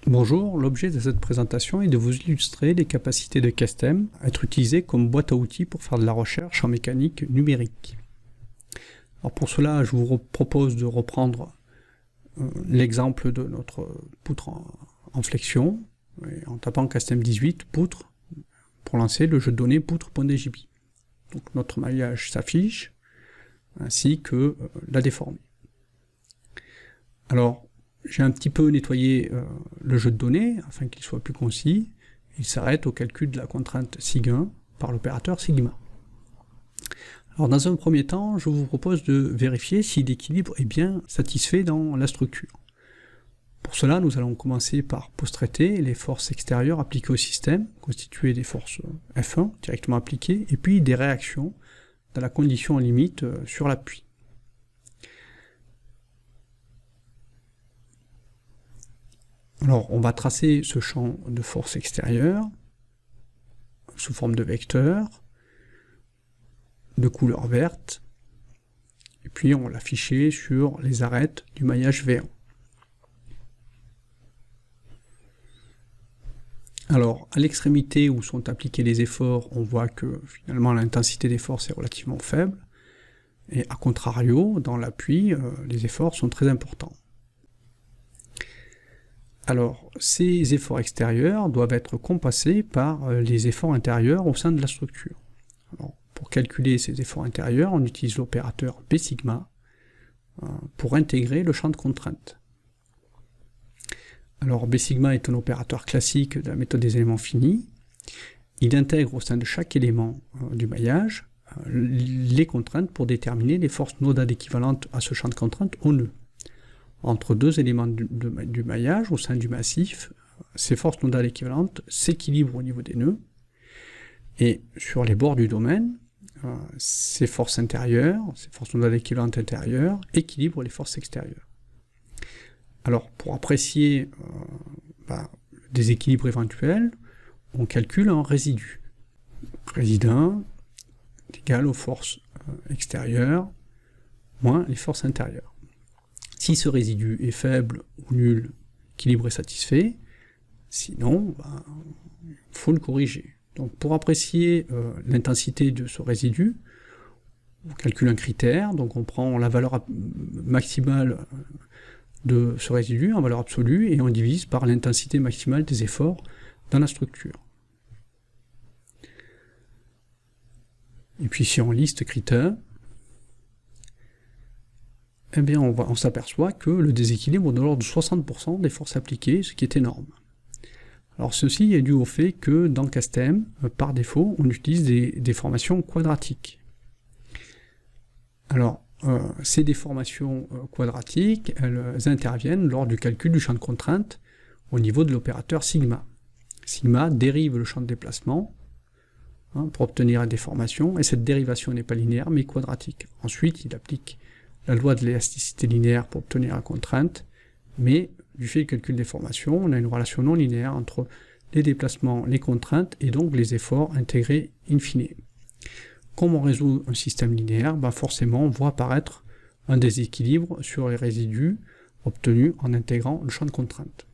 Bonjour, l'objet de cette présentation est de vous illustrer les capacités de Castem à être utilisées comme boîte à outils pour faire de la recherche en mécanique numérique. Alors pour cela, je vous propose de reprendre l'exemple de notre poutre en flexion, en tapant Castem 18, poutre, pour lancer le jeu de données poutre.djb. Donc notre maillage s'affiche, ainsi que la déformée. Alors, j'ai un petit peu nettoyé le jeu de données, afin qu'il soit plus concis. Il s'arrête au calcul de la contrainte sig1 par l'opérateur sigma. Alors dans un premier temps, je vous propose de vérifier si l'équilibre est bien satisfait dans la structure. Pour cela, nous allons commencer par post-traiter les forces extérieures appliquées au système, constituées des forces F1 directement appliquées, et puis des réactions dans la condition limite sur l'appui. Alors, on va tracer ce champ de force extérieure sous forme de vecteur, de couleur verte, et puis on va l'afficher sur les arêtes du maillage V1. Alors, à l'extrémité où sont appliqués les efforts, on voit que finalement l'intensité des forces est relativement faible, et à contrario, dans l'appui, les efforts sont très importants. Alors, ces efforts extérieurs doivent être compassés par les efforts intérieurs au sein de la structure. Alors, pour calculer ces efforts intérieurs, on utilise l'opérateur B sigma pour intégrer le champ de contrainte. Alors, B sigma est un opérateur classique de la méthode des éléments finis. Il intègre au sein de chaque élément du maillage les contraintes pour déterminer les forces nodales équivalentes à ce champ de contrainte au nœud. Entre deux éléments du maillage, au sein du massif, ces forces nodales équivalentes s'équilibrent au niveau des nœuds, et sur les bords du domaine, ces forces intérieures, ces forces nodales équivalentes intérieures, équilibrent les forces extérieures. Alors, pour apprécier des équilibres éventuels, on calcule un résidu. Résidu 1 est égal aux forces extérieures moins les forces intérieures. Si ce résidu est faible ou nul, l'équilibre est satisfait, sinon, il faut le corriger. Donc pour apprécier l'intensité de ce résidu, on calcule un critère, donc on prend la valeur maximale de ce résidu en valeur absolue, et on divise par l'intensité maximale des efforts dans la structure. Et puis si on liste critère, eh bien on s'aperçoit que le déséquilibre est de l'ordre de 60% des forces appliquées, ce qui est énorme. Alors ceci est dû au fait que dans Castem, par défaut, on utilise des déformations quadratiques. Alors, ces déformations quadratiques, elles interviennent lors du calcul du champ de contrainte au niveau de l'opérateur sigma. Sigma dérive le champ de déplacement pour obtenir la déformation, et cette dérivation n'est pas linéaire mais quadratique. Ensuite, il applique la loi de l'élasticité linéaire pour obtenir la contrainte, mais du fait du calcul des formations, on a une relation non linéaire entre les déplacements, les contraintes, et donc les efforts intégrés in fine. Comme on résout un système linéaire, forcément on voit apparaître un déséquilibre sur les résidus obtenus en intégrant le champ de contrainte.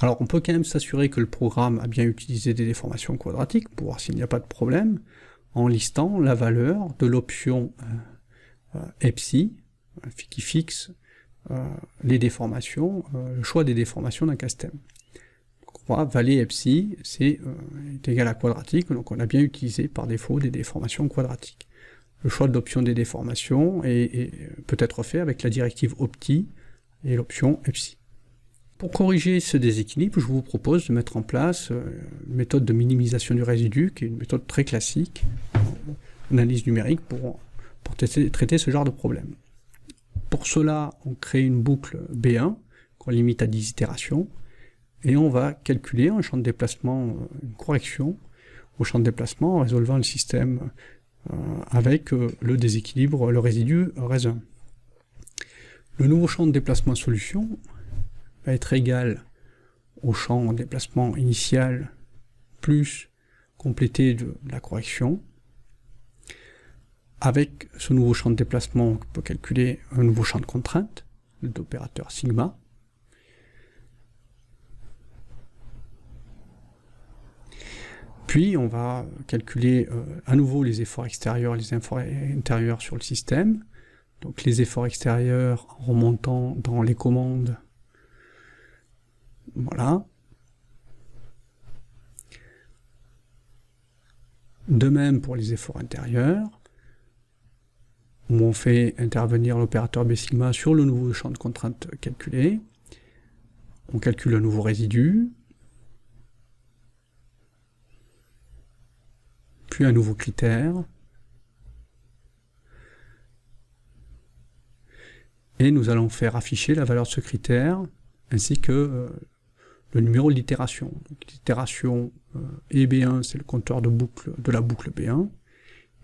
Alors on peut quand même s'assurer que le programme a bien utilisé des déformations quadratiques, pour voir s'il n'y a pas de problème, en listant la valeur de l'option epsi, qui fixe les déformations, le choix des déformations d'un Castem. Donc on voit valet epsi est égal à quadratique, donc on a bien utilisé par défaut des déformations quadratiques. Le choix de l'option des déformations peut être fait avec la directive opti et l'option epsi. Pour corriger ce déséquilibre, je vous propose de mettre en place une méthode de minimisation du résidu, qui est une méthode très classique, analyse numérique, pour traiter ce genre de problème. Pour cela, on crée une boucle B1 qu'on limite à 10 itérations, et on va calculer un champ de déplacement, une correction au champ de déplacement en résolvant le système avec le déséquilibre, le résidu res1. Le nouveau champ de déplacement solution va être égal au champ de déplacement initial plus complété de la correction. Avec ce nouveau champ de déplacement, on peut calculer un nouveau champ de contrainte, l'opérateur sigma. Puis on va calculer à nouveau les efforts extérieurs et les efforts intérieurs sur le système. Donc les efforts extérieurs en remontant dans les commandes. Voilà. De même pour les efforts intérieurs, où on fait intervenir l'opérateur B sigma sur le nouveau champ de contrainte calculé. On calcule un nouveau résidu, puis un nouveau critère, et nous allons faire afficher la valeur de ce critère, ainsi que le numéro de l'itération. L'itération EB1, c'est le compteur de la boucle B1,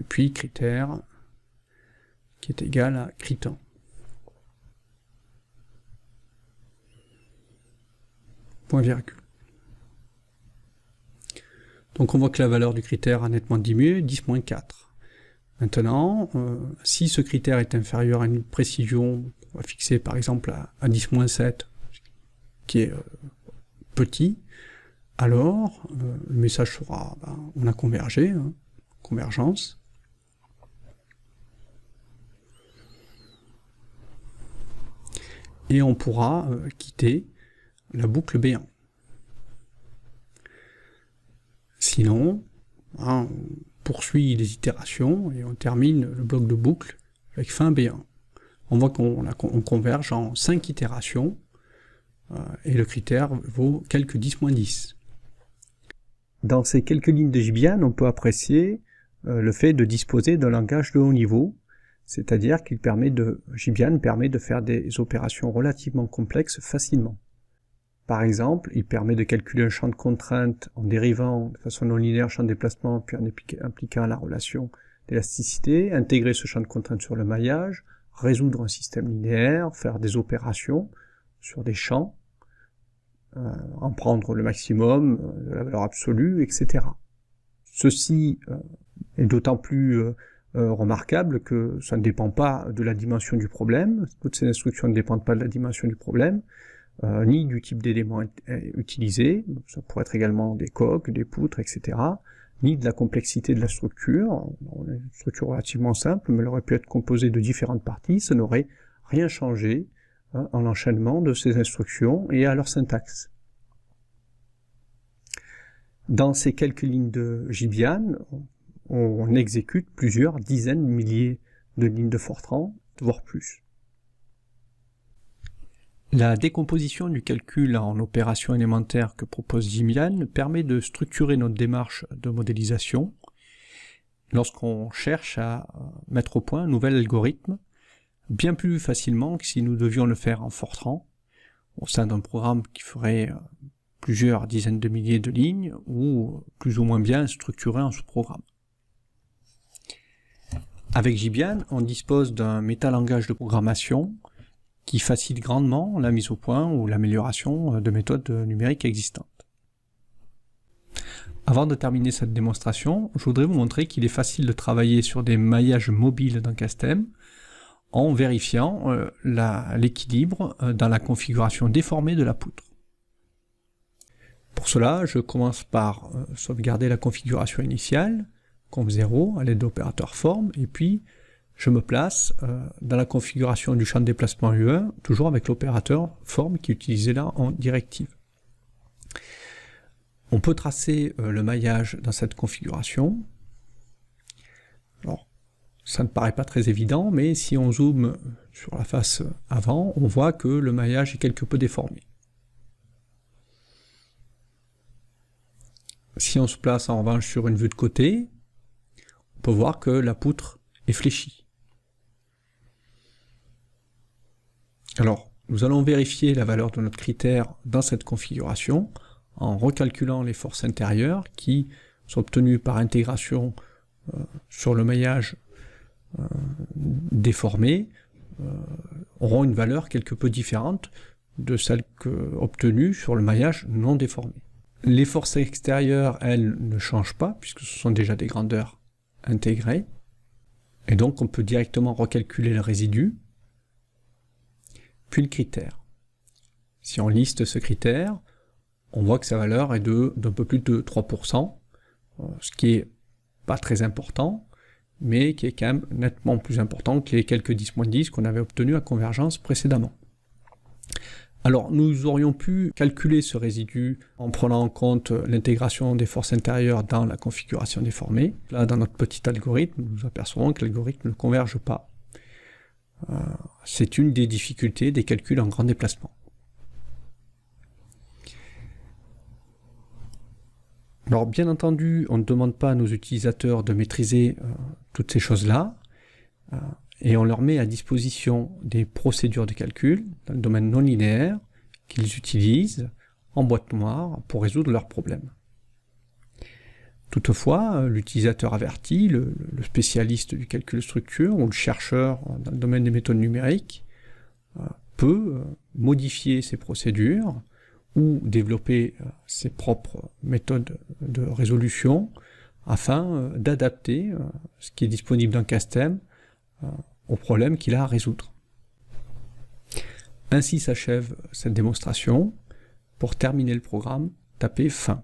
et puis critère qui est égal à crit1. Point virgule. Donc on voit que la valeur du critère a nettement diminué, 10-4. Maintenant, si ce critère est inférieur à une précision, on va fixer par exemple à 10-7, qui est petit, alors le message sera, on a convergé, convergence. Et on pourra quitter la boucle B1. Sinon, on poursuit les itérations et on termine le bloc de boucle avec fin B1. On voit qu'on converge en 5 itérations et le critère vaut quelques 10-10. Dans ces quelques lignes de Jibian, on peut apprécier le fait de disposer d'un langage de haut niveau, c'est-à-dire qu'il Jibian permet de faire des opérations relativement complexes facilement. Par exemple, il permet de calculer un champ de contrainte en dérivant de façon non linéaire le champ de déplacement, puis en appliquant la relation d'élasticité, intégrer ce champ de contrainte sur le maillage, résoudre un système linéaire, faire des opérations sur des champs, en prendre le maximum de la valeur absolue, etc. Ceci est d'autant plus remarquable que ça ne dépend pas de la dimension du problème, toutes ces instructions ne dépendent pas de la dimension du problème, ni du type d'éléments utilisés, ça pourrait être également des coques, des poutres, etc., ni de la complexité de la structure, une structure relativement simple, mais elle aurait pu être composée de différentes parties, ça n'aurait rien changé en l'enchaînement de ces instructions et à leur syntaxe. Dans ces quelques lignes de Jibian, on exécute plusieurs dizaines de milliers de lignes de Fortran, voire plus. La décomposition du calcul en opérations élémentaires que propose Jibian permet de structurer notre démarche de modélisation lorsqu'on cherche à mettre au point un nouvel algorithme bien plus facilement que si nous devions le faire en Fortran au sein d'un programme qui ferait plusieurs dizaines de milliers de lignes ou plus ou moins bien structuré en sous-programme. Avec Jibian, on dispose d'un métalangage de programmation qui facilite grandement la mise au point ou l'amélioration de méthodes numériques existantes. Avant de terminer cette démonstration, je voudrais vous montrer qu'il est facile de travailler sur des maillages mobiles d'un Castem en vérifiant l'équilibre dans la configuration déformée de la poutre. Pour cela, je commence par sauvegarder la configuration initiale, conf0, à l'aide d'opérateur form, et puis je me place dans la configuration du champ de déplacement UE, toujours avec l'opérateur form qui est utilisé là en directive. On peut tracer le maillage dans cette configuration. Alors, ça ne paraît pas très évident, mais si on zoome sur la face avant, on voit que le maillage est quelque peu déformé. Si on se place en revanche sur une vue de côté, on peut voir que la poutre est fléchie. Alors, nous allons vérifier la valeur de notre critère dans cette configuration en recalculant les forces intérieures qui sont obtenues par intégration sur le maillage déformé, auront une valeur quelque peu différente de celle obtenue sur le maillage non déformé. Les forces extérieures, elles, ne changent pas, puisque ce sont déjà des grandeurs intégrées, et donc on peut directement recalculer le résidu, puis le critère. Si on liste ce critère, on voit que sa valeur est d'un peu plus de 3%, ce qui est pas très important, mais qui est quand même nettement plus important que les quelques 10-10 qu'on avait obtenus à convergence précédemment. Alors, nous aurions pu calculer ce résidu en prenant en compte l'intégration des forces intérieures dans la configuration déformée. Là, dans notre petit algorithme, nous apercevrons que l'algorithme ne converge pas. C'est une des difficultés des calculs en grand déplacement. Alors, bien entendu, on ne demande pas à nos utilisateurs de maîtriser toutes ces choses-là, et on leur met à disposition des procédures de calcul dans le domaine non linéaire qu'ils utilisent en boîte noire pour résoudre leurs problèmes. Toutefois, l'utilisateur averti, le spécialiste du calcul de structure ou le chercheur dans le domaine des méthodes numériques peut modifier ces procédures ou développer ses propres méthodes de résolution afin d'adapter ce qui est disponible dans Castem au problème qu'il a à résoudre. Ainsi s'achève cette démonstration. Pour terminer le programme, tapez fin.